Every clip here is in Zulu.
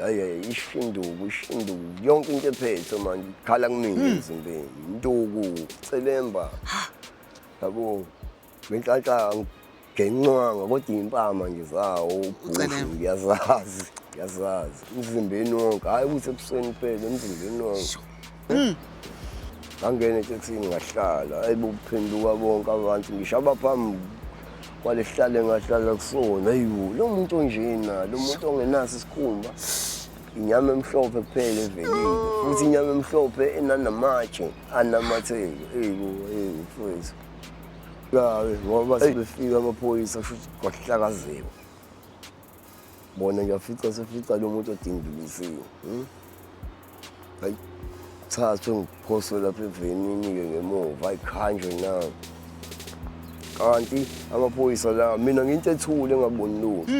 hayi ishinduku yonke into ephethe manje ikhala kumina emzimbeni intuku celemba yabo ngenhlanhla ngencwanga kodwa impama nje zawo ubhushu ngiyazazi emzimbeni wonke hayi ukuthi ebusweni kuphela emzimbeni wonke ngangena etekisini ngahlala ayibuphenduka bonke abantu ngisho abaphambi kwalehlale ngahlala kusona hayibo lo muntu onjena lo muntu ongenaso isikhumba inyama emhlophe kuphela evelile futhi inyama emhlophe enanamatshe anamathelo hayibo mfowethu kawe ngoba sebefika amaphoyisa kusho kwahlakazeka bona ngiyafica lo muntu odingilisiwe hayi thathwe ngiphoso lapha evenini-ke ngemuva ayikhanjwe nawo kanti amaphoyisa lawa mina ngiyinto ethule engaboni lutho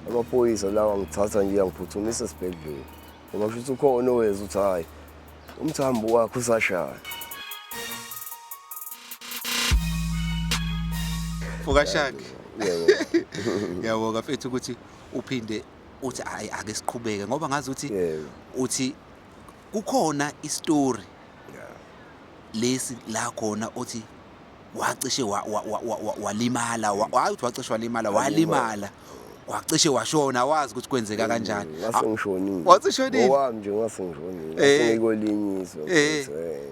amaphoyisa lawa ngithatha nje yangiphuthumise esibhedlela ngoba kusho ukuthi ukhona oweza ukuthi hhayi umthambo wakho usashaya Fukashaki yabonga mfethu ukuthi uphinde uthi hayi ake siqhubeke ngoba ngazi ukuthi uthi kukhona istory lesi la khona uthi wacishe walimala hayi uthi wacishe walimala wacishe washona wazi ukuthi kwenzeka kanjani ngasengishonile wasishonile owami nje ngasengishonile ngasengikolinyiswa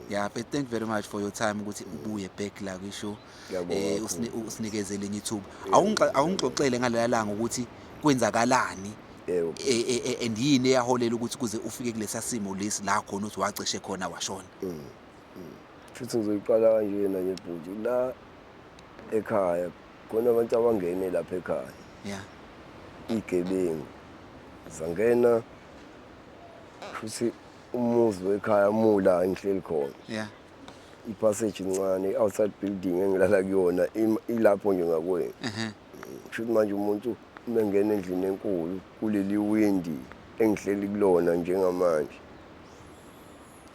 yeah but thank you very much for your time ukuthi ubuye back la kwishow usinikezele enye ithuba awungixoxele ngalala langa ukuthi kwenzakalani and yini eyaholela ukuthi kuze ufike kulesa simo lesi la khona uthi wacishe khona washona futhi ngizoyiqala kanje nje ebhuti la ekhaya khona abantu abangene lapha ekhaya igebengu zangena futhi umuzi wekhaya mula engihleli khona ipassage incane outside building engilala kuyona ilapho nje ngakweni futhi manje umuntu mengena endlini enkulu kuleli windi engihleli kulona njengamanje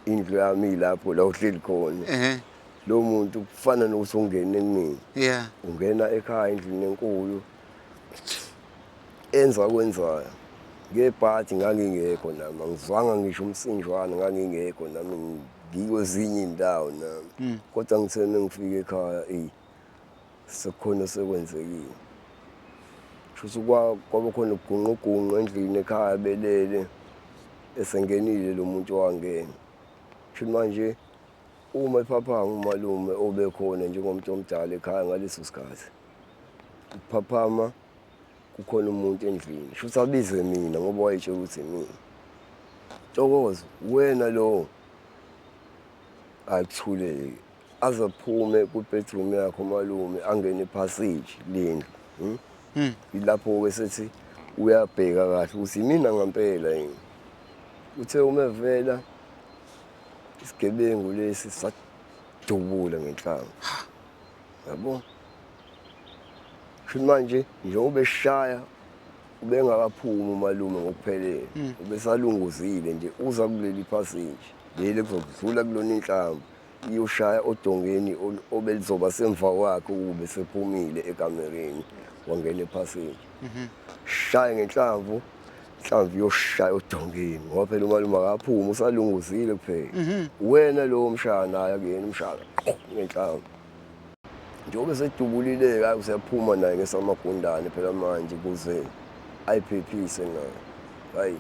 indlu yami lapho la uhleli khona lo muntu kufana nokuthi ungene kumina ungena ekhaya endlini enkulu enza kwenzayo ngebhathi ngangingekho nami angizwanga ngisho umsinjwana ngangingekho nami ngikwezinye indawo nami kodwa ngithene ngifike ekhaya sekukhona sekwenzekile futhi kwaba khona ugunqu endlini ekhaya belele esengenile lo muntu wangena futhi manje uma ephaphama umalume obekhona njengomuntu omdala ekhaya ngaleso sikhathi uphaphama kukhona umuntu endlini futhi abize mina ngoba wayetshe ukuthi mina Thokoza wena lo akuthuleke azaphume ku-bedroom yakho malume angene passage lendlu ilapho ke sethi uyabheka kahle ukuthi mina ngempela yini uthe uma evela isigebengu lesi sadubula ngenhlanga yabo futhi manje njengoba eshaya ubengakaphumi umalume ngokuphelele ubesalunguzile nje uza kuleli passage leli kuzodlula kulona inhlamvu iyoshaya odongeni obelizoba semva kwakhe ube sephumile ekamereni wangena epassage shaya ngenhlamvu yoshaya odongeni ngoba phela umalume akaphumi usalunguzile kuphela wena lo mshana naye akuyena umshana ngenhlamvu njengoba sedubulile hayi usephuma naye ngesamagundane phela manje kuze ayiphephise naye hayi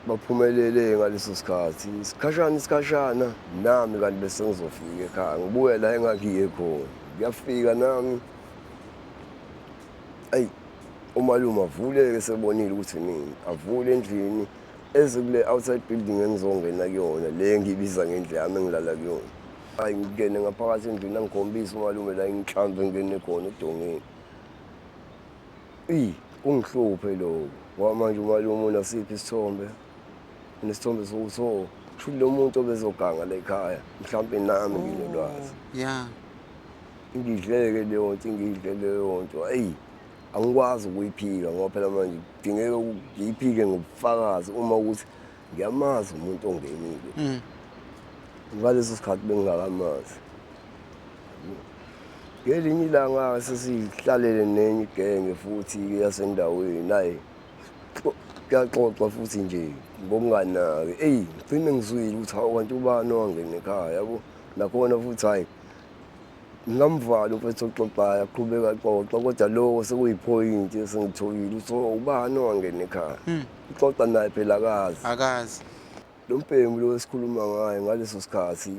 baphumelele ngaleso sikhathi isikhashana nami kanti bese ngizofika ekhaya ngibuye la engakiye khona ngiyafika nami ayi umalume avuleke sebonile ukuthi mina avule endlini ezikule outside building engizongena kuyona le ngibiza ngendlu yami engilala kuyona hayi ngingene ngaphakathi endlini angikhombisa umalume la ngihlambe ngene khona edongeni kungihluphe lokho ngoba manje umalume unasiphi isithombe nesithombe sokuthi shuthi lo muntu obezoganga la ekhaya mhlawumbe nami nginolwazi ngidleke leyo nto hayi angikwazi ukuyiphika ngoba phela manje kudingeka ngiyiphike ngobufakazi uma ukuthi ngiyamazi umuntu ongenile ngaleso sikhathi bengingakamazi ngelinye ilanga sesihlalele nenye igenge futhi yasendaweni hayi kuyaxoxwa futhi nje ngokunganaki ngigcine ngizwile ukuthi hawu kanti ubani owangena ekhaya yabo nakhona futhi hhayi ngingamvala umfethu oxoxayo aqhubeka axoxa kodwa lokho sekuyiphoyinti esengitholile ukuthi ubani owangena ekhaya uxoxa naye phela akazi lo mbhemu lo esikhuluma ngayo ngaleso sikhathi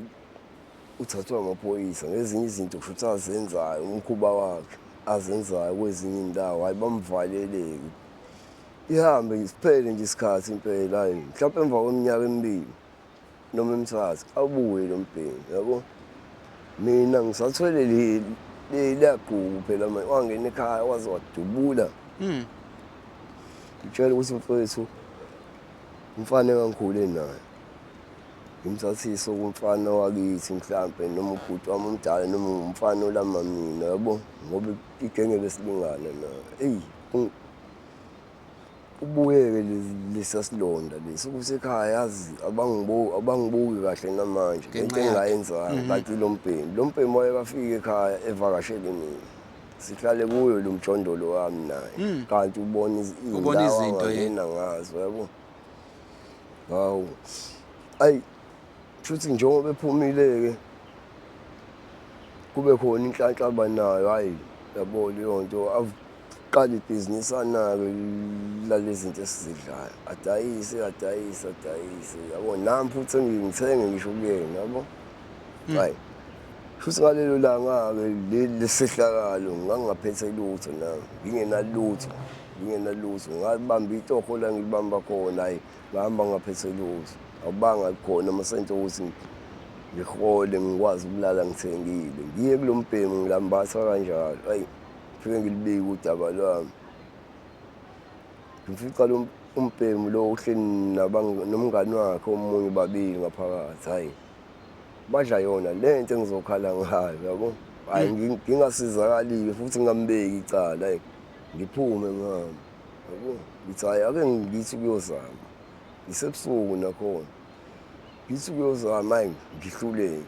uthathwa amaphoyisa ngezinye izinto kusho ukuthi azenzayo umkhuba wakhe azenzayo kwezinye indawo hayi bamvaleleke ihambe siphele nje isikhathi impela hayi mhlawumbe emva kweminyaka emibili noma emithathu abuye lo mbhemu yabo mina ngisathwele leyaqhubu phela manje wangena ekhaya waze wadubula ngitshela ukuthi mfowethu umfana engangikhule naye ngimthathise kumfana wakithi mhlambe noma ubhuti wami omdala noma umfana olama mina yabo ngoba igenge besilingana naye ubuyeke lesasilonda lesi ukuthi ekhaya yazi abangibuki kahle namanje into engayenzanga kanti lo mbhemu wayekafika ekhaya evakashele mina sihlale kuyo lo mjondolo wami naye kanti ubona izinto yena ngazo yabo hawu ayi futhi njengoba ephumile-ke kube khona inhlanhla abanayo hayi yabo leyo nto qala ibhizinisi anake lalezi zinto esizidlayo adayise yabo nami futhi ngithenge ngisho kuyena yabo hayi futhi ngalelo langa-ke lesehlakalo ngangingaphethe lutho nami ngingenalutho ngabamba itoho la ngilibamba khona hayi ngihamba ngaphethe lutho awubanga khona amasente ukuthi ngihole ngikwazi ukulala ngithengile ngiye kulo mbhemu ngilambatha kanjalo hayi fike ngilibike udaba lwami ngifica lo umbhemu lo uhleli nomngani wakhe omunye babili ngaphakathi hayi badla yona lento engizokhala ngayo yabo hayi ngingasizakali futhi ngingambeki icala hayi ngiphume ngami yabo ngithi hayi ake ngithi kuyozama isebusuku nakhona ngithi kuyozama hayi ngihluleke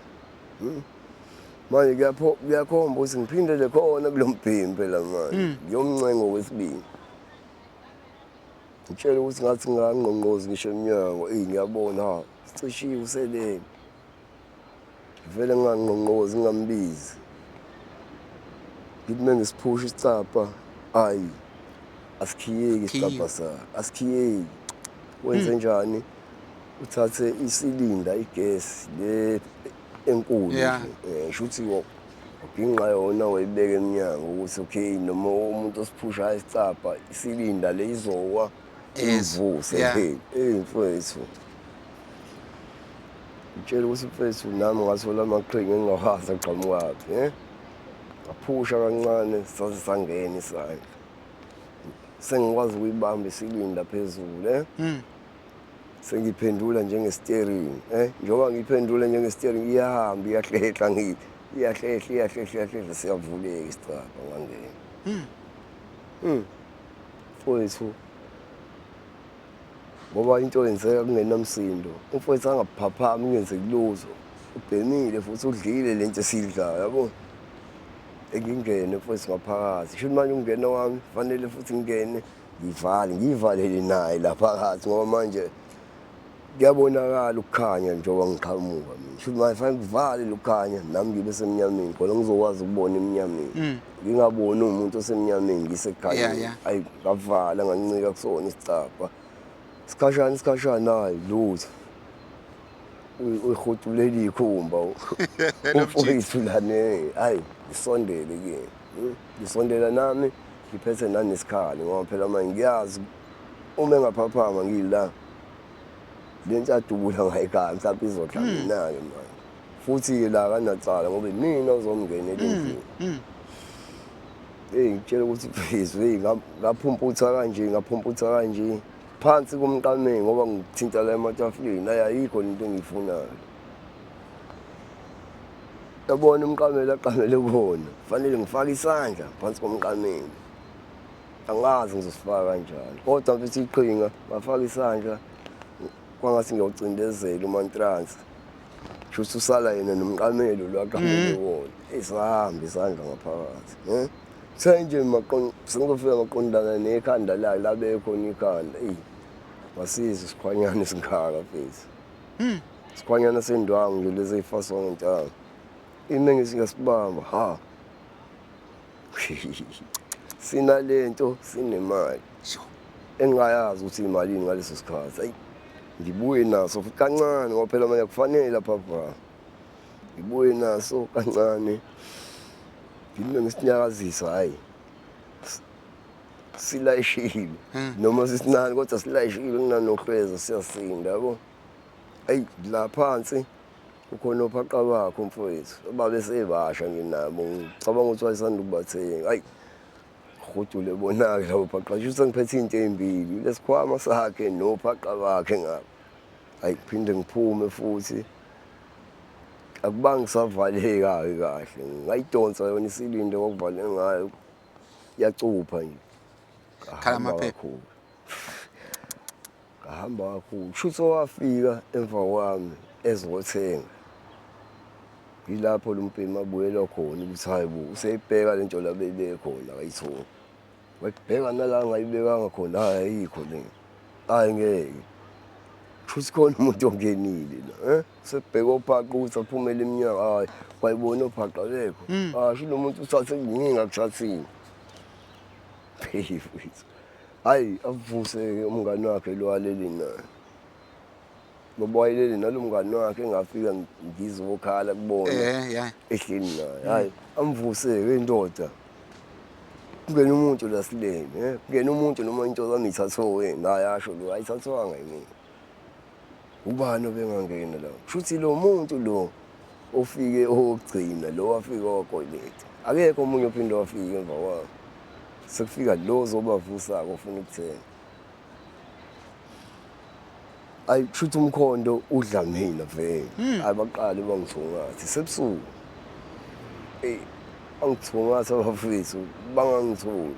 manje kuyakhomba ukuthi ngiphindele khona kulo mbhemu phela manje ngiyomncengo wesibili ngitshela ukuthi ngathi ngangqongqozi ngisho emnyango ngiyabona sicishiwe uselele vele ngangqongqozi ngambizi ngithi mengisiphusha isicapha hayi asikhiyeki isicapha asikhiyeki wenze njani uthathe isilinda igesi le enkulu ngisho ukuthi uginqa yona wayibeka emnyango ukuthi okay noma umuntu osiphushayo isicapha isilinda le izokwa imvuse mfowethu ngitshela ukuthi mfowethu nami ngathola amaqhinga engingawazi aqhamukaphi ngaphusha kancane saze sangena isandla sengikwazi ukuyibamba isilinda phezulu sengiphendula njengesteering njengoba ngiphendula njengesteering iyahamba iyahlehla ngithi iyahlehle siyavuleka isicapha ngangena mfowethu ngoba into yenzeka kungenamsindo umfowethu angaphaphami ngenze kulutho ubhemile futhi udlile lento esidlayo yabo engingene mfowethu ngaphakathi sho manje ungena wami fanele futhi ngingene ngivalele naye la phakathi ngoba manje kuyabonakala ukukhanya njengoba ngiqhamuka mina sho manje fanele ngivale lokukhanya nami ngibe semnyameni khona ngizokwazi ukubona emnyameni ngingaboni umuntu osemnyameni ngisekhaya hayi ngavala ngancika kusona isicapha isikhashana hayi lutho uyihotulele ikhumba umfowethu lane hayi ngisondele ke ngisondela nami ngiphethe nanesikhali ngoba phela manje ngiyazi uma engaphaphama ngila lento adubula ngayikhaya mhlawumbe izodla mina-ke manje futhi-ke la kanacala ngoba mina uzomngenela endlini ngitshela ukuthi mfethu ngaphumputha kanje phansi komqameni ngoba ngithinta la ematafuleni ayikho into engiyifunayo yabona umqamelo aqamele kuwona kufanele ngifake isandla phansi komqameni angazi ngizosifaka kanjani kodwa mfethu iqhinga ngafaka isandla kwangathi ngiyocindezela umantransi shuthi usala yena nomqamelo lo aqamele kuwona esahamba isandla ngaphakathi nje sengizofika maqondana nekhanda layo labe khona ikhanda Wasiza isikhwanyana esingaka mfethu. Isikhwanyana sendwangu nje lezi ey'faswa ngentanga. Ime ngesingasibamba ha. Sinalento sinemali. Engingayazi ukuthi imalini ngaleso sikhathi. Hayi ngibuye naso futhi kancane ngoba phela manje kufanele lapha. Ngibuye naso kancane. Ngime ngisinyakazisa hayi. Silayishile noma sisincane kodwa silayishile kunanohlweza siyasinda yabo. Hayi la phansi ukhona ophaqa bakho mfowethu ababe sebasha nje nabo ngicabanga ukuthi wayesanda ukubathenga. Hayi Rhudule bonake labo phaqa nje sengiphethe into ezimbili lesikhwama sakhe nophaqa bakhe ngapha. Hayi kuphinde ngiphume futhi akubangi savaleka kahle ngayidonsa yona isilinde okuvale ngayo yacupha nje. Khala amaphepha. Ngahamba kakhulu kushuthi owafika emva kwami ezothenga yilapho lo mpimi abuyelwa khona ukuthi hayi bo useyibheka lento la beyibeke khona akayithola. Wayibheka nala ngayibekanga khona hayi ayikho le. Hayi ngeke kushuthi khona umuntu ongenile la sebheka ophaqa ukuthi aphumele eminyaka hayi wayibona ophaqa lekho. Asho lo muntu uthathe ngingakuthathini. Hayi avuse umngani wakhe lo waleli naye. Ngoba wayeleli nalo mngani wakhe engafika ngizokhala kubona. Ehleli naye. Hayi amvuse-ke indoda. Kungena umuntu la silele kungena umuntu noma into zami ithathwe wena. Hayi asho lo ayithathwanga yini. Ubani obengangena la? Kushuthi lo muntu lo ofike okugcina lo wafika wakoleta. Akekho omunye ophinde wafika emva kwakhe. Sekufika lo zobavusa-ke ofuna ukuthenga. Hayi kushuthi umkhondo udla mina vele. Abaqale bangithungathe sebusuku. Angithungathe abafowethu bangangitholi.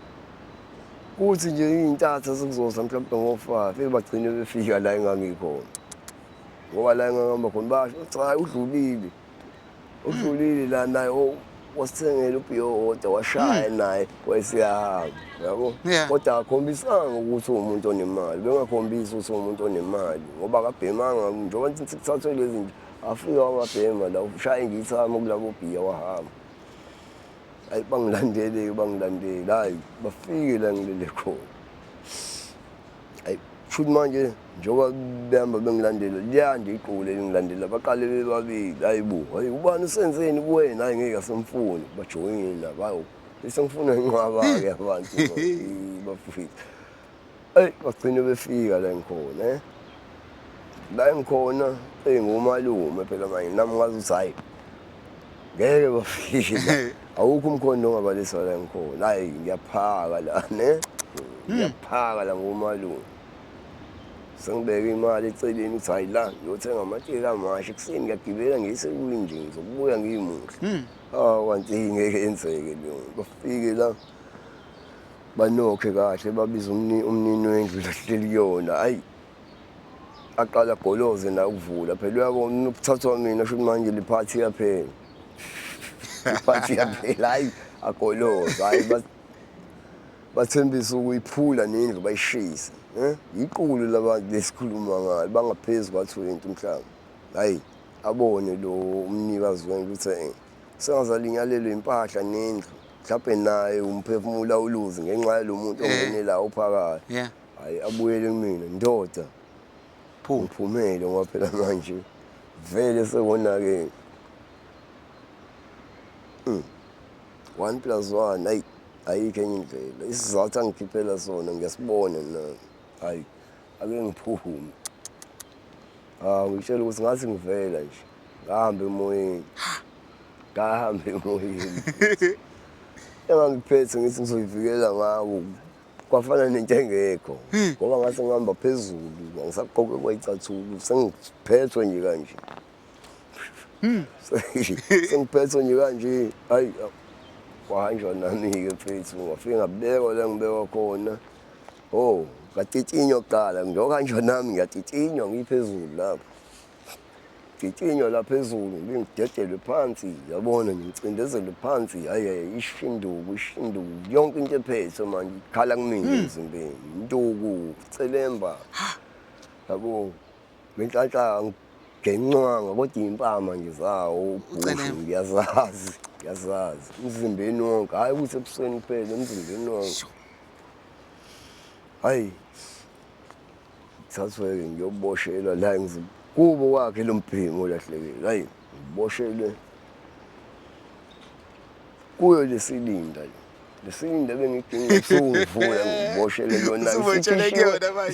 Kuthi nje iy'ntatha sekuzoza mhlawumbe ngo-5 bagcine befika la engangikhona. Ngoba la engangihamba khona basho cha hayi udlulile. Udlulile la naye wasithengela ubhiyoda washaya naye wayesiyahamba yabo. Kodwa akhombisanga ukuthi uwumuntu onemali. Bengakhombisi ukuthi uwumuntu onemali ngoba akabhemanga njengoba nithi kuthathwe lezi zinto afika wababhema la ushaya ngiyithama kulabo bhiya wahamba. Hayi bangilandele hayi bafike la ngilele khona. Hayi kushuthi manje njengoba behamba bengilandela liyanda iqule lingilandela baqale bebabili hayi bo hayi ubani usenzeni kuwena hayi ngeke asemfuni bajoyine la bayo bese ngifuna inqwaba-ke abantu bafika. Hayi bagcine befika la ngikhona la ngikhona ngomalume phela manje nami ngazi ukuthi hayi ngeke bafike. Awukho umkhondo ongabalisa la ngikhona. Hayi ngiyaphaka la ngiyaphaka la ngomalume. Sengibeka imali eceleni ukuthi hayi la ngiyothenga amateki amasha ekuseni ngiyagibela ngisekwini nje ngizokubuya ngiyimuhle. Kanti ngeke yenzeke leyo. Bafike la banokhe kahle babiza umnini wendlu lahleli kuyona. Hayi aqala agoloze na ukuvula phela uyabona ukuthathwa mina sho manje le party yaphela. Iphathi yaphela hayi agoloza hayi bathembisa ukuyiphula nendlu bayishisa. Iqulu labantu lesikhuluma ngalo bangaphezulu kwa-20 mhlawumbe. Hayi abone lo umnikazi wendlu ukuthi sengazalinyalelwe impahla nendlu mhlawumbe naye umphefumulo awuluzi ngenxa yalo muntu ongene la ophakathi. Hayi abuyele kumina ndoda uphumele ngoba phela manje vele sekonakele. 1+1 hayi ayikho enye indlela. Isizathu angikhiphela sona ngiyasibona nami. Hayi ake ngiphume. Ngitshela ukuthi ngathi ngivela nje ngahamba emoyeni. Engangiphethe ngithi ngizoyivikela ngawo kwafana nento engekho ngoba ngase ngihamba phezulu ngisaqoqe kwayicathulo sengiphethwe nje kanje. Sengiphethwe nje kanje hayi kwahanjwa nami-ke mfethu ngafike ngabekwa la ngibekwa khona. Ngatitinywa kuqala ngiyokuhanjwa nami ngiyatitinywa ngiphezulu lapho. Ngitinywa la phezulu ngidedelwe phansi yabona ngicindezele phansi hayi ishinduku yonke into ephethe manje ikhala kumina emzimbeni. Induku celemba yabo ngenhlanhla ngenqwanga kodwa impama nje zawo ubhushu ngiyazazi emzimbeni wonke hhayi ukuthi ebusweni kuphela emzimbeni wonke hayi thathwe-ke ngiyoboshelwa la kubo kwakhe lo mbhemu olahlekile hayi ngiboshelwe kuyo lesilinda bengidinga ebusuku ngivuka ngiboshelwe yona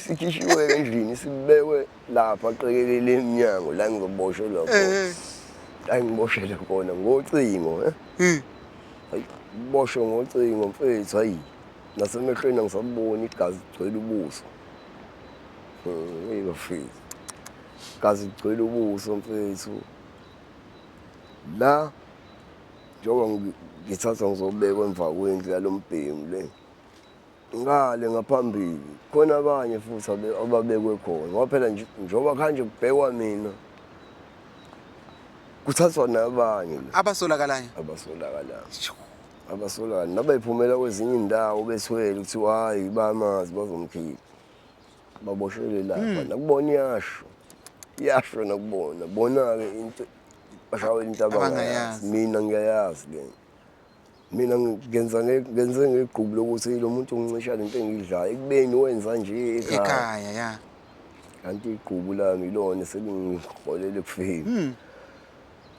sikhishiwe endlini sibekwe lapha aqekelele emnyango la ngizoboshelwa khona la ngiboshele khona ngocingo hayi ngiboshwe ngocingo mfethu hayi nasemehlweni angisaboni igazi ligcwele ubuso bafethu igazi ligcwele ubuso mfethu la njengoba ngithatha ngizobekwa emva kwendlu yalo mbhemu le ngale ngaphambili khona abanye futhi ababekwe khona ngoba phela njengoba kanje kubhekwa mina kuthathwa nabanye abasolakalayo nabayiphumela kwezinye indawo bethwele kuthiwa hayi bamazi bazomkhipha baboshelwe lapha nakubona iyasho nakubona bona-ke into bashawela into abangayazi mina ngiyayazi le mina ngenze ngegqubu lokuthi lo muntu ungicisha lento engiyidlayo ekubeni wenza nje ekhaya ya kanti igqubu lami ilona selingiholele ekufeni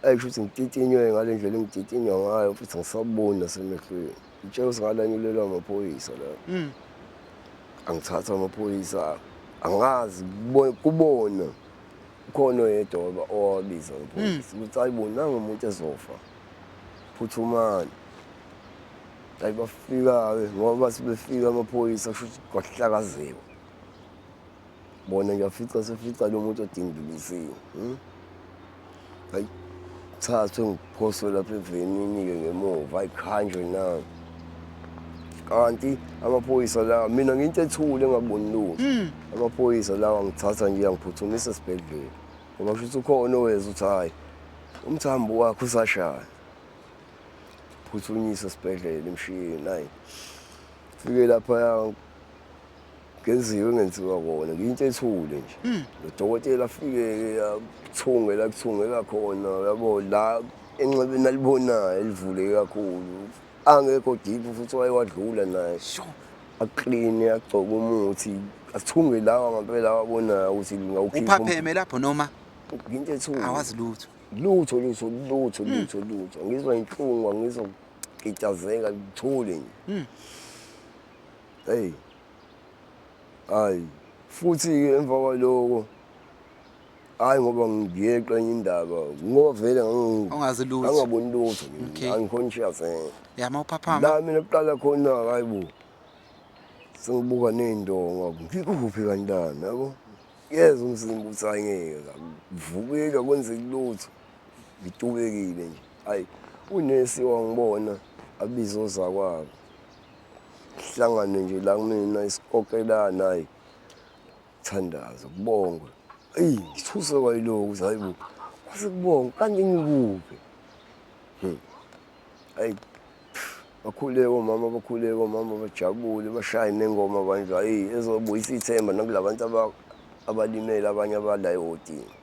ayisho ukuthi ngititinywe ngale ndlela engititinywa ngayo futhi ngisaboni nasemehlweni ngitshela ukuthi ngalanyulelwa amaphoyisa la angithatha amaphoyisa angazi kubona khona oyedwa owabiza amaphoyisa ukuthi ayibonanga umuntu ezofa phuthumani hayi bafika-ke ngoba bathi befika amaphoyisa kusho ukuthi kwahlakaziwa bona ngiyafica lo muntu odindilisiwe hayi thathwe ngiphoswe lapha evenini-ke ngemuva ayikhanjwe nami kanti amaphoyisa lawa mina ngiyinto ethule engaboni lutho amaphoyisa lawa ngithatha nje angiphuthumisa esibhedlela ngoba kusho ukuthi ukhona oweza ukuthi hhayi umthambo wakhe usashaya phuthunyiswa esibhedlela emshini hayi fike laphaya ngenziwa kona ngiyinto ethule nje udokotela afike-ke kuthungeka khona yabo la enxebeni alibonayo elivuleke kakhulu angekho diphu futhi wayewadlula naye akline agcoke umuthi athunge lawa ngampela awabonayo ukuthi ngawukhipha uphapheme lapho noma ngiyinto ethule awazi lutho ngizwa inhlungu ngizwa ukugitazeka lithule nje hey hayi futhi-ke emva kwaloko hayi ngoba ngiyeqa enye indaba ngoba vele angaboni lutho angi-conscious mawuphaphama la mina kuqala khona-ke hayi bo sengibuka ney'ndonga ngikuphi kantani yabo yeza umzimba uthi hayi ngeke vukile akwenzeki lutho ngitubekile nje hayi unesi wangibona abize ozakwabo sihlangane nje la kumina isikokelana hayi thandaza kubongwe eyi ngithuse kwayiloko ukuthi hayi bo kwase kubongwe kanti ngikuphi hayi bakhuleka omama bajabule bashaye nengoma manje hayi ezobuyisa ithemba nakula bantu abalimele abanye abala ehhotini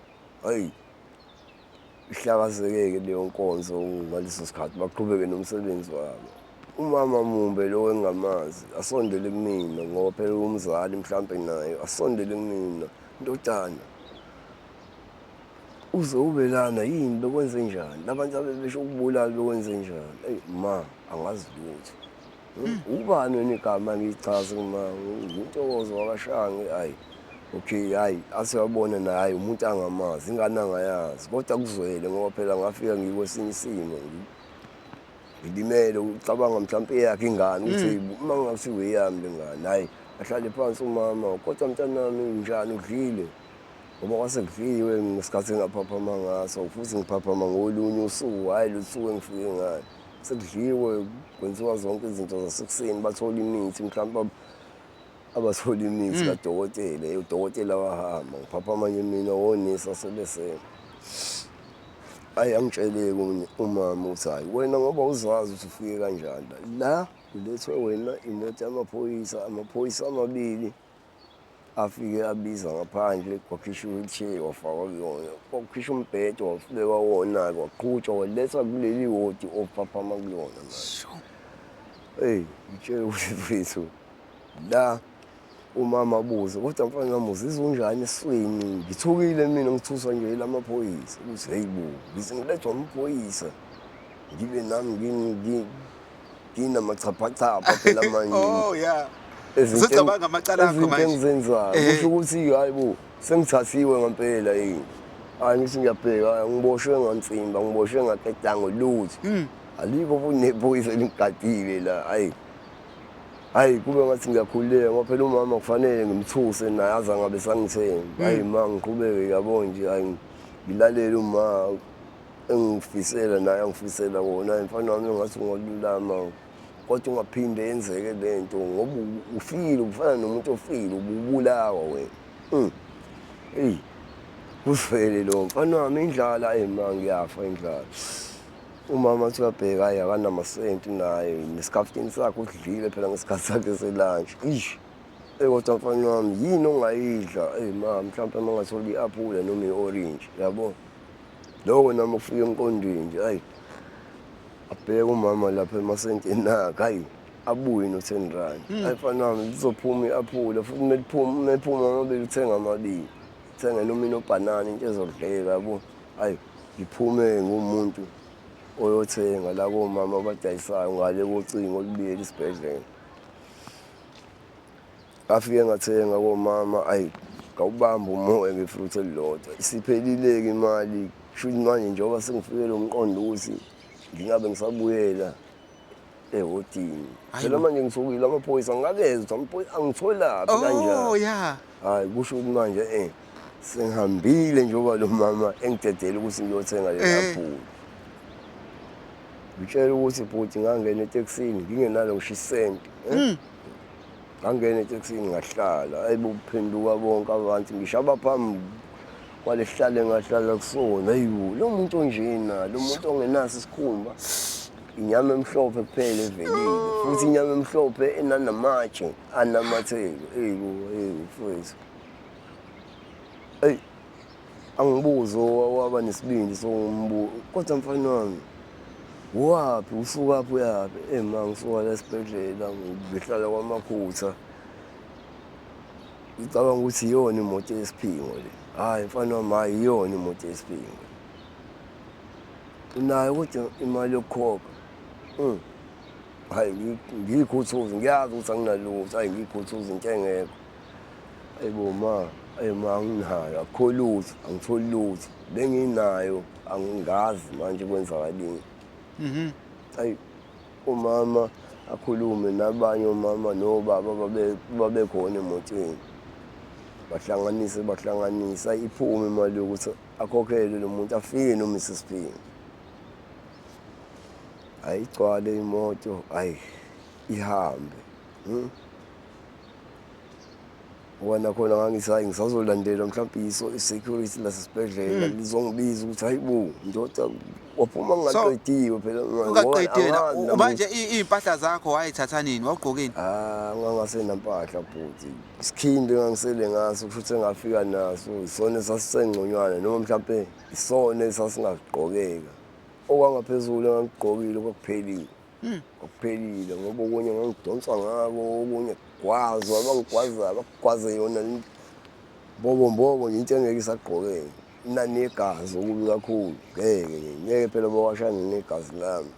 hayi ihlakazeke-ke leyo nkonzo ngaleso sikhathi baqhubeke nomsebenzi wabo umama mumbe lo engingamazi asondele kumina ngoba phela umzali mhlampe naye asondele kumina ndodana uze ube lana yini bekwenze njani labantu abebesho ukubulala bekwenze njani eyi ma angazi lutho ubani wena igama ngiyichaze ma uNtokozo wakashange hayi okay hayi asiyabona naye hayi umuntu angamazi ingane angayazi kodwa kuzwele ngoba phela ngafika ngikwesinye isimo ngilimele ucabanga mhlawumbe yakhe ingane ukuthi uma ngasiwe yami lengane hayi ahlale phansi umama kodwa mntanami njani udlile ngoba kwasekudliwe ngesikhathi engaphaphama ngaso futhi ngiphaphama ngolunye usuku hayi lusuku engifike ngalo sekudliwe kwenziwa zonke izinto zasekuseni bathola imithi mhlawumbe abathola imithi kadokotela udokotela wahamba ngiphaphama nje mina wonesi asebesele hayi angitsheleke umama uthi hayi wena ngoba uzazi ukuthi ufike kanjani la ulethwe wena imoto yamaphoyisa amaphoyisa amabili afike abiza ngaphandle kwakhishwa i-wheelchair wafakwa kuyona, kwakhishwa umbhede wafulekwa wona-ke waqhutshwa walethwa kuleli wodi ophaphama kulona manje. Eyi ngitshela ukuthi mfethu la umama abuze kodwa mfana wami uzizwa unjani esiswini, ngithukile mina ngithuswa nje ila maphoyisa ukuthi heyi bo ngize ngilethwa amaphoyisa ngibe nami nginamachapachapha phela manje. Oh yeah. Ezinto Amacala akho manje. engizenzayo kusho ukuthi hayi bo sengithathiwe ngempela yini. Hayi ngithi ngiyabheka ngiboshwe ngansimba ngiboshwe ngaketango lutho. Alikho futhi nephoyisa elingigadile la hayi kube ngathi ngiyakhuleka ngoba phela umama kufanele ngimthuse naye aze angabe sangithemba. Hayi ma ngiqhubeke yabo nje hayi ngilalele uma engifisela naye angifisela wona mfana wami ngathi ngolulama kodwa ungaphinde yenzeke lento ngoba ufile ufana nomuntu ofile ubulawa wena. Hey kusifele lo mfana wami indlala ma ngiyafa indlala. Umama uthi uyabheka hayi akanamasenti naye nesikhaftini sakhe udlile phela ngesikhathi sakhe selunch. Kodwa mfana wami yini ongayidla ma mhlawumbe mangathola i-aphula noma i-orange yabo. Lokho nami ufike emqondweni nje hayi abheke umama lapha emasentini akhe hayi abuye no-10 rand. Hayi mfana wami lizophuma i-aphula futhi meliphuma amabili uthenga amabili uthenga noma inobhanana into ezodleka yabo. Hayi ngiphume ngumuntu oyothenga la komama abadayisayo ngale kocingo olubiyela isibhedlela. Afike ngathenga komama hayi ngawubamba umoya ngefruit elilodwa isiphelile-ke imali. Kushuthi manje njengoba sengifikele umqondo ukuthi ngingabe ngisabuyela ehotini phela manje ngithukile amaphoyisa ngingakeza ukuthi amaphoyisa angitholaphi kanjani. Oh yeah. Hayi kusho ukuthi manje sengihambile njengoba lo mama engidedele ukuthi ngiyothenga lela phula. Ngitshela ukuthi bhuti ngangena etekisini ngingenalo ngisho isenti. Ngangena etekisini ngahlala hayi buphenduka bonke abantu ngisho abaphambi kwalesihlale ngahlala kusona. Hayibo lo muntu onjena lo muntu ongenaso isikhumba inyama emhlophe kuphela evelile futhi inyama emhlophe enanamatshe anamathelo. Hayibo mfowethu angibuzo waba nesibindi songimbuzo kodwa mfana wami waphi usukaphi uyaphi. Ma ngisuka la esibhedlela ngihlala kwaMaphutha ngicabanga ukuthi iyona imoto yesiphingo le. Hayi mfana wami hayi iyona imoto yesiphingo unayo kodwa imali yokukhokha. Hayi ngiyikhuthuza ngiyazi ukuthi anginalutho. Hayi ngiyikhuthuza into engekho. Hayibo ma anginayo akukho lutho angitholi lutho benginayo angingazi manje kwenzakaleni. Hayi umama akhulume nabanye omama nobaba babekhona emotweni bahlanganisa iphume imali yokuthi akhokhele lo muntu afike noma isisiphingo. Hayi igcwale imoto hayi ihambe. Wona khona ngangisayi ngisazolandela mhlawumbe i-security lasesibhedlela lizongibiza ukuthi hayibo ndoda waphuma ngingaqediwe phela ungaqedela manje iy'mpahla zakho wayithatha nini wawugqokeni? Ngangasenampahla bhuti isikhindi engangisele ngaso kusho ukuthi engafika naso isona esasisengconywana noma mhlawumbe isona esasingagqokeka. Okwangaphezulu engangigqokile kwakuphelile ngoba okunye ngangidonsa ngako okunye kugwazwa abangigwazayo bakugwaze yona mbobo into engeke isagqokeka inanegazi okubi kakhulu ngeke phela bawashane negazi lami.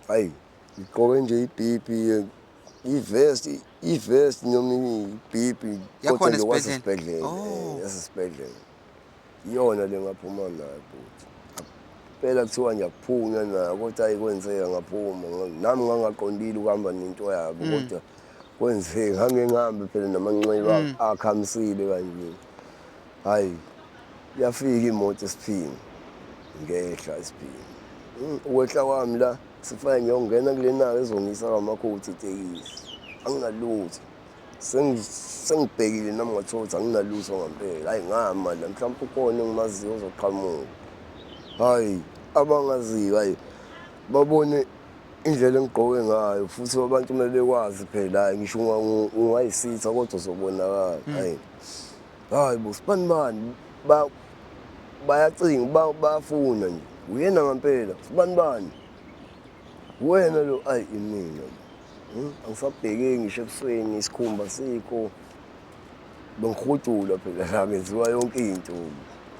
Hayi ngigqoke nje ibhibhi ivesti noma ibhibhi kodwa nje wasesibhedlela yasesibhedlela iyona le ngaphuma nayo bhuti. Phela kuthiwa nje akuphunywa nayo kodwa ayikwenzeka ngaphuma nami ngangaqondile ukuhamba nento yabo kodwa kwenzeka ngake ngihambe phela namanxeba akhamisile kanje. Hayi yafika imoto esiphingi ngehla esiphingi. Ukwehla kwami la sifane ngiyongena kule naka ezongisa kwaMakhothi itekisi anginalutho sengibhekile nami ngathola ukuthi anginalutho ngempela. Hayi ngama la mhlawumbe ukhona engimaziyo ozoqhamuka. Hayi abangaziyo hayi babone indlela engigqoke ngayo futhi abantu uma bekwazi phela hayi ngisho ungayisitha kodwa uzobonakala hayi bo sibanibani bayacinga bayafuna nje uyena ngempela sibanibani wena lo ayi imina angisabhekeki ngisho ebusweni isikhumba sikho bengihudula phela la ngenziwa yonke into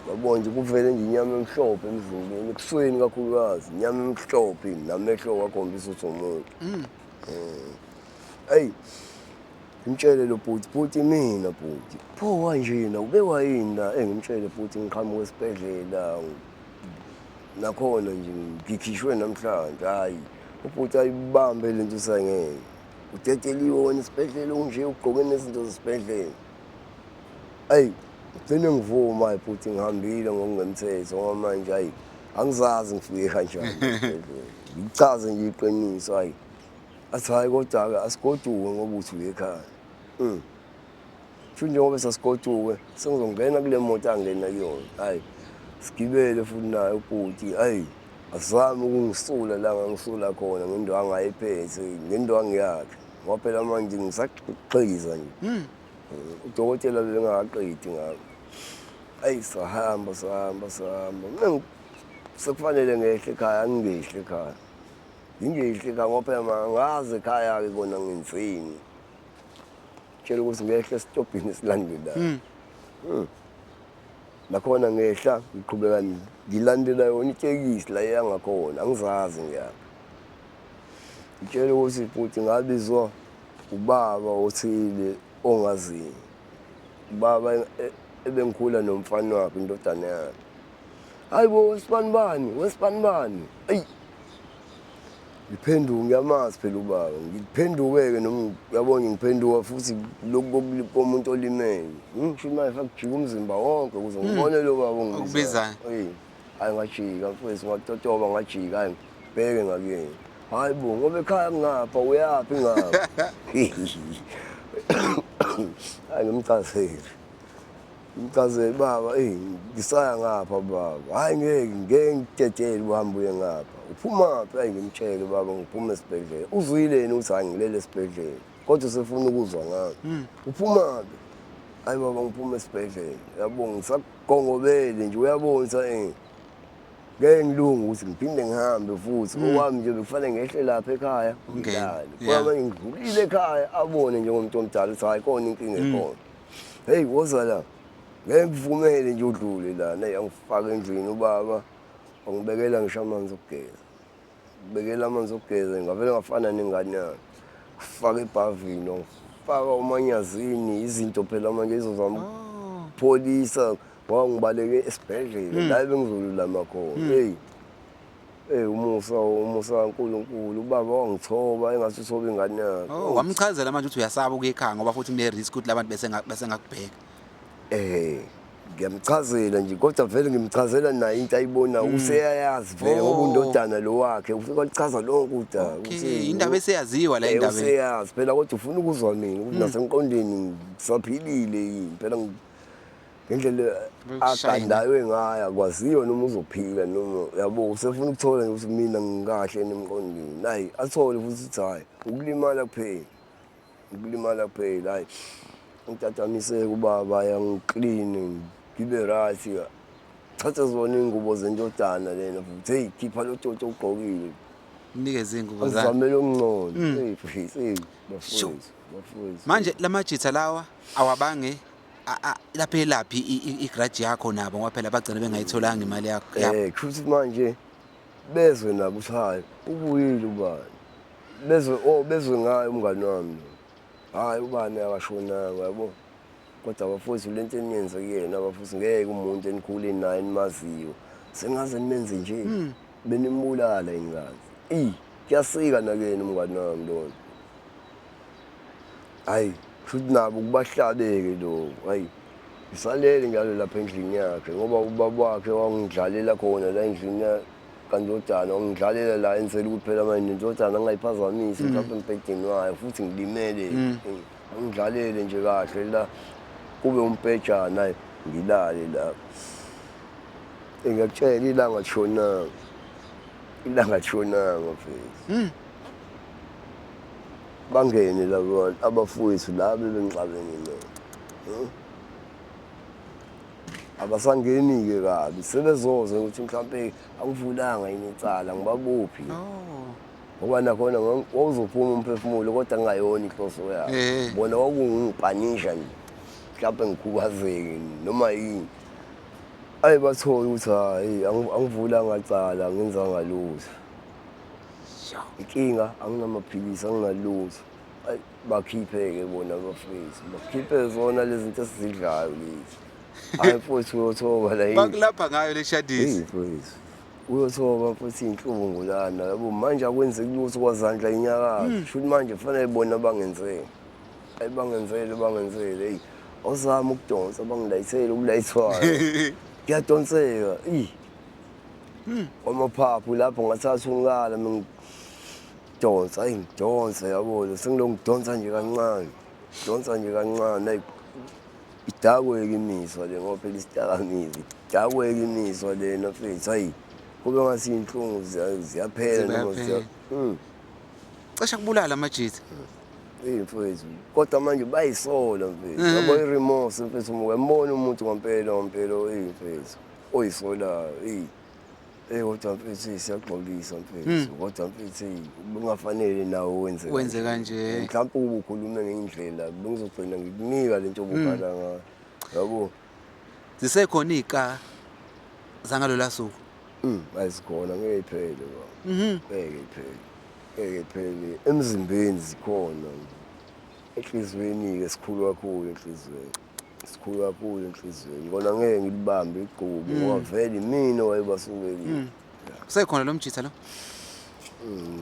yabona nje kuvele nje inyama emhlophe emzimbeni ebusweni kakhulukazi inyama emhlophe namehlo wakhombisa ukuthi umuntu eyi ngimtshele lo bhuti mina bhuti pho kanjena ubekwa yini la ngimtshele bhuti ngiqhamuka esibhedlela nakhona nje ngikhishwe namhlanje hayi ubhuti ayibambe lento usangeke uteteliwe wona esibhedlela unje ugqoke nezinto zesibhedlela ayi ugcine ngivuma hayi bhuti ngihambile ngokungemthetho ngoba manje hayi angizazi ngifike kanjani esibhedlela ngichaze nje iqiniso hayi athi hayi kodwa-ke asigoduke ngoba uthi uye ekhaya Sho njengoba sasigoduke sengizongena kule moto angena kuyona hayi sigibele futhi naye ubhuti hayi azami ukungisula la ngangisula khona ngento angayiphethe ngento angiyakhe ngoba phela manje ngisaqhiza nje udokotela bengakaqedi ngako hayi sahamba mina sekufanele ngehle ekhaya angingehle ekhaya ngingehle ekhaya ngoba phela mangaze ekhaya-ke kona ngenzeni tshela ukuthi ngehle esitobhini esilandelayo nakhona ngehla ngiqhubeka ngilandela yona itekisi la yangakhona angizazi ngiyapha ngitshela ukuthi futhi ngabizwa ubaba othile ongaziyo ubaba ebengikhula nomfana wakhe indodana yakhe hayi bo wesibanibani eyi ngiphenduka ngiyamazi phela ubaba ngiphenduke-ke noma uyabona ngiphenduka futhi lokhu komuntu olimele ngisho imali fakujika umzimba wonke ukuze ngibone lo baba okubizayo hayi ngajika mfowethu ngatotoba ngajika hayi ngibheke ngakuyena hayi bo ngoba ekhaya ngapha uyaphi ngapha hayi ngimchazele baba ngisaya ngapha baba hayi ngeke ngidedele uhambe uye ngapha uphumaphi hayi ngimtshele baba ngiphuma esibhedlela uzwileni ukuthi hayi ngilele esibhedlela kodwa usefuna ukuzwa ngami uphumaphi hayi baba ngiphuma esibhedlela yabona ngisakugongobele nje uyabona ukuthi ngeke ngilunge ukuthi ngiphinde ngihambe futhi okwami nje bekufanele ngehle lapha ekhaya ngilale ngoba manje ngidlulile ekhaya abone njengomuntu omdala ukuthi hayi khona inkinga ekhona heyi woza la ngeke ngivumele nje udlule lana angifaka endlini ubaba angibekela ngisho amanzi okugeza ngibekela amanzi okugeza ngavele ngafana nengane yakhe ngifaka ebhavini ngifaka umanyazini izinto phela manje izozama ukupholisa ngoba ngibaleke esibhedlela la bengizolulama khona umusa kaNkulunkulu ubaba wangithoba engathi uthoba ingane yakhe wamchazela manje ukuthi uyasaba ukuya ekhaya ngoba futhi kune-risk ukuthi labantu bese ngakubheka ngiyamchazela nje kodwa vele ngimchazela naye into ayibona useyayazi vele ngoba undodana lo wakhe ufike walichaza lonke udaba indaba eseyaziwa la indaba useyazi phela kodwa ufuna ukuzwa mina ukuthi nasemqondweni ngisaphilile yini phela ngendlela agandayo ngayo akwaziyo noma uzophila noma yabo usefuna ukuthola ukuthi mina ngikahle nemqondweni hayi athole futhi ukuthi hayi ukulimala kuphela hayi ngitatamise ubaba yangiklini ngibe right thatha zona ingubo zendodana lena futhi hey khipha lo toto ugqokile nikeze ingubo zakhe azamele okungcono bafowethu manje lamajitha lawa awabange lapha elaphi igrudge yakho nabo ngoba phela bagcina bengayitholanga imali yakho kusho manje bezwe nabo ukuthi hayi ubuyile ubani bezwe ngayo umngani wami hayi ubani akashonanga yabo kodwa abafowethu lento eniyenza kuyena abafowethu ngeke umuntu enikhuleni naye enimaziyo sengaze nimenze nje benimbulala ingazi kuyasika nakuyena umngani wami lona hayi futhi nabo kubahlabeke lo hayi isalele njalo lapha endlini yakhe ngoba ubaba wakhe wangidlalela khona la endlini kandodana wangidlalela la enzela ukuthi phela manje nendodana angayiphazamisi mhlawumbe embhedeni wayo futhi ngilimele ngidlalele nje kahle la kube umbhejana hayi ngilale la ngiyakutshela ilanga lishonanga mfethu bangene labo abafowethu la bebengixabene no. Abasangeni-ke kabi sebezoze ukuthi mhlampe angivulanga yini icala ngibabuphi ngoba nakhona wawuzophuma umphefumulo kodwa kungayona inhloso yabo bona kwakungipanisha nje mhlampe ngikhubazeke noma yini bathole ukuthi hayi angivulanga icala ngenzanga lutho inkinga anginamaphilisi anginalutho bakhiphe-ke bona abafethu bakhiphe zona lezi zinto esizidlayo lezi hayi futhi uyothoba la bakulapha ngayo le shadisi futhi uyothoba futhi inhlungu lana yabo manje akwenzeki lutho kwazandla inyakazo shuthi manje kufanele bona bangenzele bangenzele hey awuzama ukudonsa bangilayithele ukulayithwayo kuyadonseka kwamaphaphu lapho ngathatha ungala ngidonsa ngidonsa yabo sengilokudonsa nje kancane idakweke imiswa le ngoba phela isidakamizwa idakweke imiswa lena mfethu hayi kube ngathi inhlungu ziyaphela noma cishe kubulala amajitha mfethu kodwa manje bayisola mfethu yabo iremorse mfethu uyambona umuntu ngempela mfethu oyisolayo kodwa mfethu siyaxolisa mfethu kodwa mfethu bungafanele nawe wenze kanje mhlawumbe ubukhulume ngendlela bengizogcina ngikunika lento obukhala ngayo yabo zisekhona ika zangalola suku ayizikhona ngeke iphele ngeke iphele emzimbeni zikhona enhlizweni-ke sikhulu kakhulu enhlizweni kona ngeke ngilibambe igqubu ngoba vele mina wayebasukekile usekhona lo mjitha lo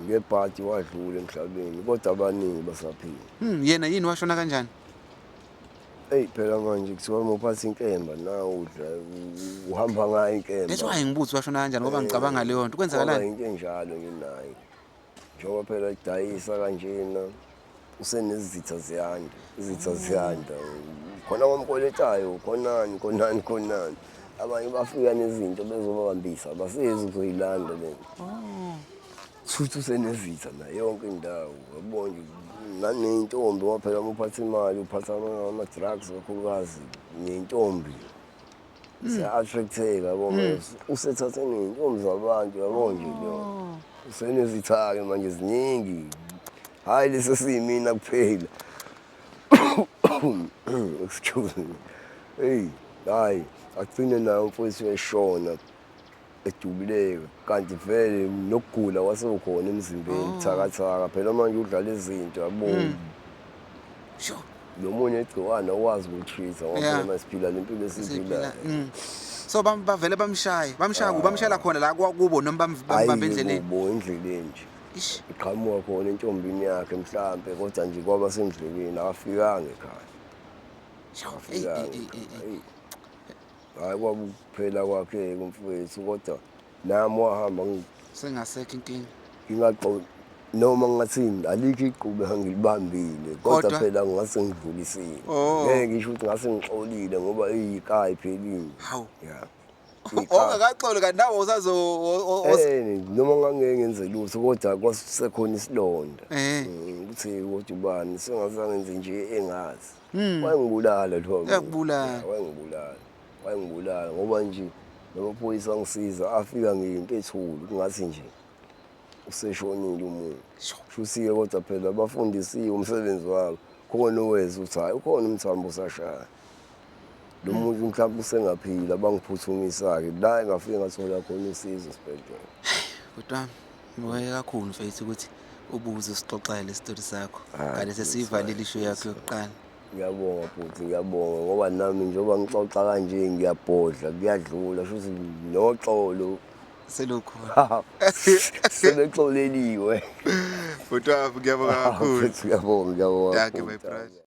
ngebhadi wadlula emhlabeni kodwa abaningi basaphila yena yini washona kanjani phela manje kuthiwa uma uphatha inkemba nawe udla uhamba ngayo inkemba that's why ngibuthi washona kanjani ngoba ngicabanga leyo nto kwenzakalani into enjalo nginayo njengoba phela idayisa kanjena usenezitha ziyanda khona kwamkoletayo khonani abanye bafika nezinto bezobahambisa basezi ukuzoyilanda lento futhi usenezitha nayo yonke indawo yabona naneyintombi ngoba phela uma uphatha imali uphatha ama-drugs kakhulukazi neyintombi siya-attract-eka yabo usethathe neyintombi zabantu yabo nje leyo usenezitha-ke manje ziningi hhayi lesi siyimina kuphela excuse me hayi agcine nayo mfowethu uyashona edubuleka kanti vele nokugula kwasekukhona emzimbeni buthakathaka phela manje udlala izinto yabo nomunye igciwane awazi uku-treat-a ngoba phela siphila le mpilo esiyiphilayo so bavele bamshayela khona la kubo noma bambambe endleleni endleleni nje iqhamuka khona entombini yakhe mhlampe kodwa nje kwaba sendleleni akafikanga ekhaya hayi kwakuphela kwakhe kumfowethu kodwa nami wahamba sengasekho inkinga ngingaqondi noma ngingathini alikho iqhube angilibambile kodwa phela ngase ngidlulisile ngeke ngisho ukuthi ngase ngixolile ngoba iyikhaya iphelile akaxolo kanti nawe usazo noma ngangeke ngenze lutho kodwa kwasekhona isilonda ukuthi kodwa ubani sengazangenze nje engazi wayengibulala lo wayengibulala ngoba nje namaphoyisa angisiza afika ngento ethuli kungathi nje useshonile umuntu shuthi-ke kodwa phela bafundisiwe umsebenzi wabo khona oweza ukuthi hhayi ukhona umthambo usashaya lo muntu mhlawumbe usengaphila bangiphuthumisa-ke la engafike ngathola khona usizo esibhedlela kodwa ngoye kakhulu mfethu ukuthi ubuze sixoxele isitori sakho kanti sesiyivalile isho yakho yokuqala ngiyabonga futhi ngiyabonga ngoba nami njengoba ngixoxa kanje ngiyabhodla kuyadlula shuthi noxolo selokhu sebexoleliwe kodwa ngiyabonga kakhulu ngiyabonga thank you my brother.